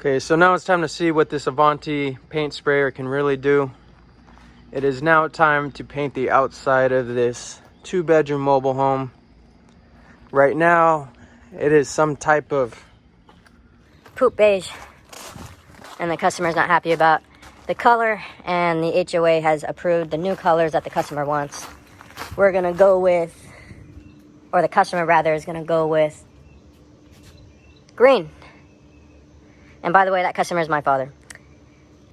Okay, so now it's time to see what this Avanti paint sprayer can really do. It is now time to paint the outside of this 2-bedroom mobile home. Right now, it is some type of poop beige, and the customer's not happy about the color, and the HOA has approved the new colors that the customer wants. We're gonna go with, or the customer rather is gonna go with green. And by the way, that customer is my father.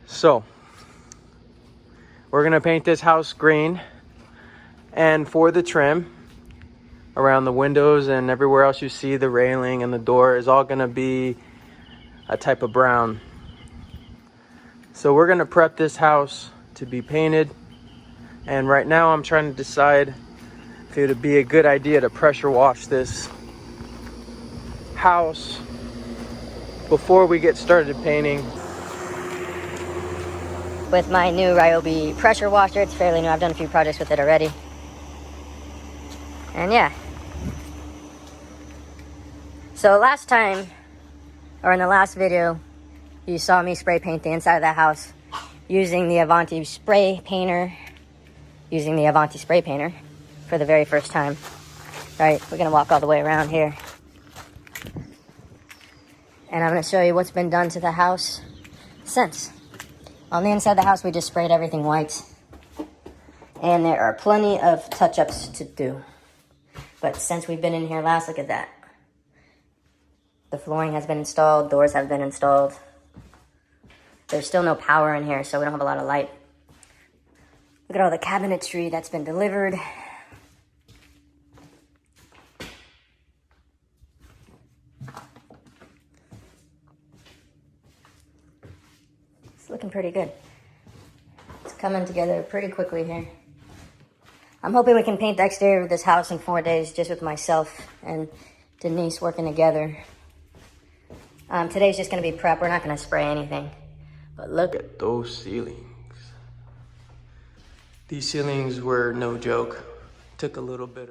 So, we're gonna paint this house green, and for the trim around the windows and everywhere else you see, the railing and the door is all gonna be a type of brown. So we're gonna prep this house to be painted, and right now I'm trying to decide if it would be a good idea to pressure wash this house before we get started painting. With my new Ryobi pressure washer, it's fairly new. I've done a few projects with it already. And yeah. So last time, or in the last video, you saw me spray paint the inside of the house using the Avanti spray painter, for the very first time. All right, we're gonna walk all the way around here. And I'm gonna show you what's been done to the house since. On the inside of the house, we just sprayed everything white. And there are plenty of touch-ups to do. But since we've been in here last, look at that. The flooring has been installed, doors have been installed. There's still no power in here, so we don't have a lot of light. Look at all the cabinetry that's been delivered. It's looking pretty good. It's coming together pretty quickly here. I'm hoping we can paint the exterior of this house in 4 days, just with myself and Denise working together. Today's just gonna be prep. We're not gonna spray anything. But look at those ceilings. These ceilings were no joke. Took a little bit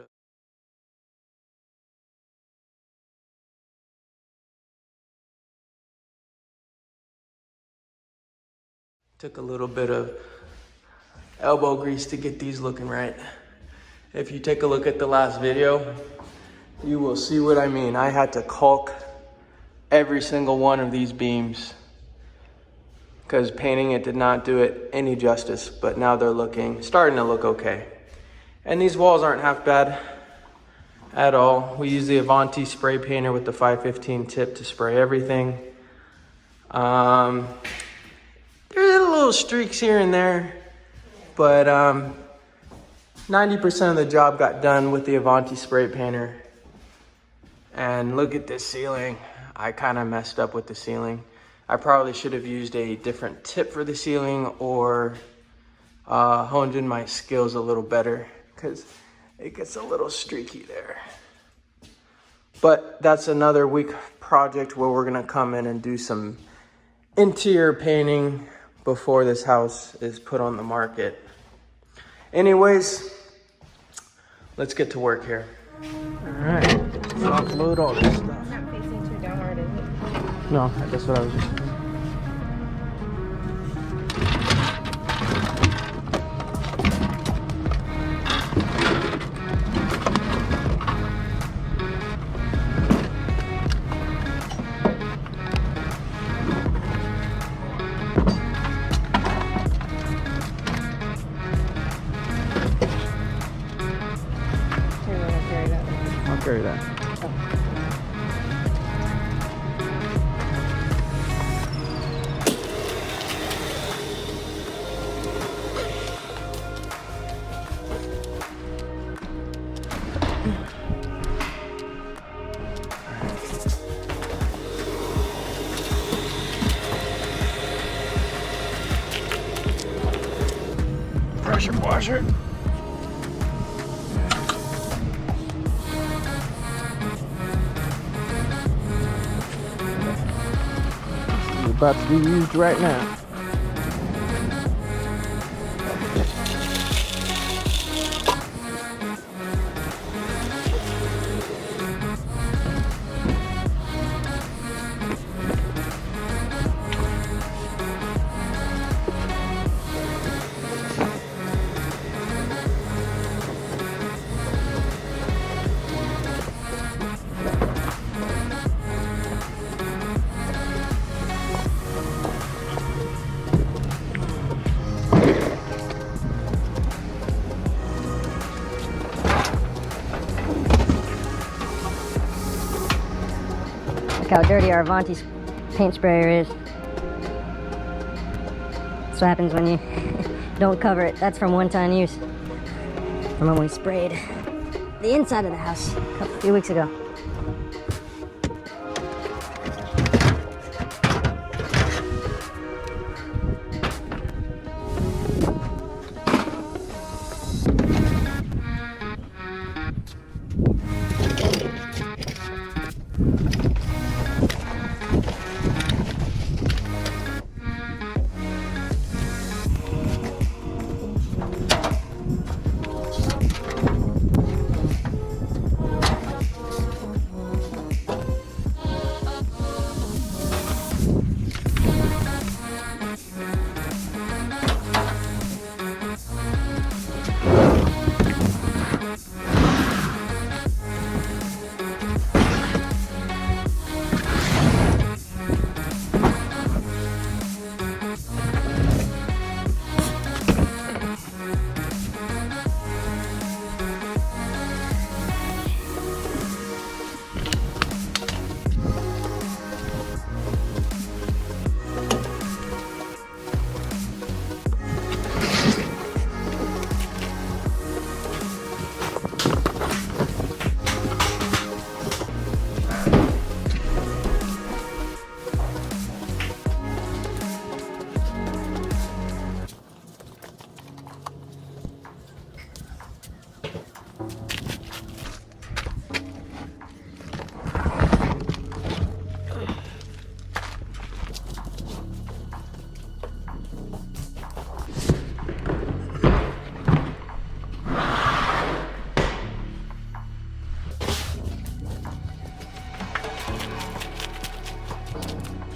of elbow grease to get these looking right. If you take a look at the last video, you will see what I mean. I had to caulk every single one of these beams because painting it did not do it any justice, but now they're starting to look okay. And these walls aren't half bad at all. We use the Avanti spray painter with the 515 tip to spray everything. There's little streaks here and there, but 90% of the job got done with the Avanti spray painter. And look at this ceiling. I kind of messed up with the ceiling. I probably should have used a different tip for the ceiling, or honed in my skills a little better, because it gets a little streaky there. But that's another week project where we're gonna come in and do some interior painting before this house is put on the market. Anyways, let's get to work here. All right, let's offload all this stuff. Not facing too downward, is it? No, that's what I was just... I'll carry that. Pressure washer. About to be used right now. Look how dirty our Avanti paint sprayer is. That's what happens when you don't cover it. That's from one-time use. From when we sprayed the inside of the house a few weeks ago.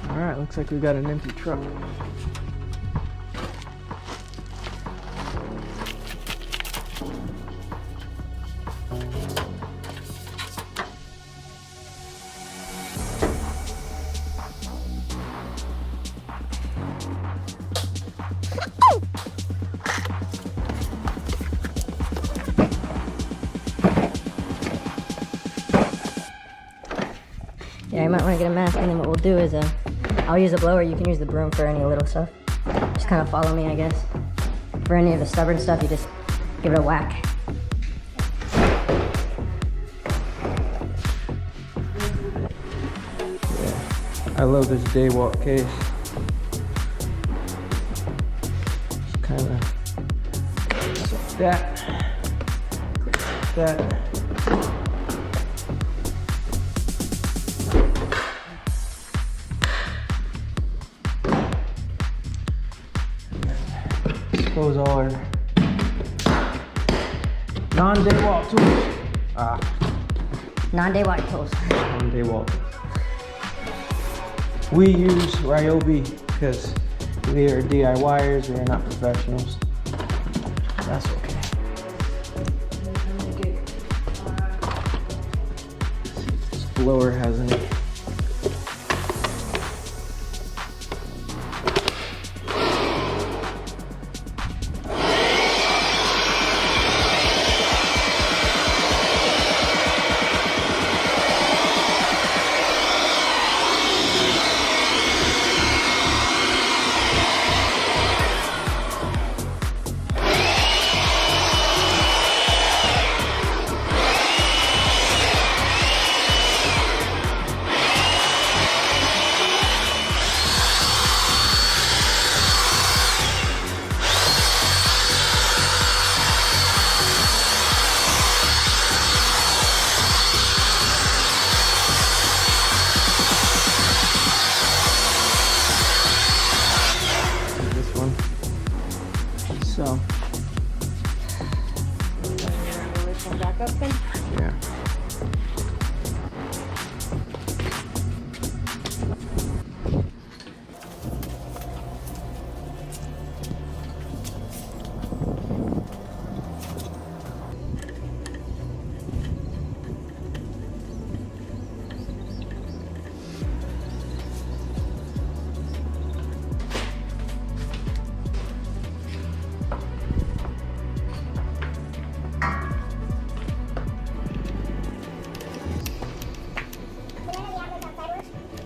Alright, looks like we've got an empty truck. Yeah, you might want to get a mask, and then what we'll do is I'll use a blower. You can use the broom for any little stuff. Just kind of follow me, I guess. For any of the stubborn stuff, you just give it a whack. I love this Daywalk case. Just kind of like that. Those all are non-Daywalk tools. Non-Daywalk tools. Non-Daywalk. We use Ryobi because we are DIYers, we are not professionals. That's okay. This blower has any.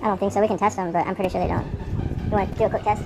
I don't think so. We can test them, but I'm pretty sure they don't. You want to do a quick test?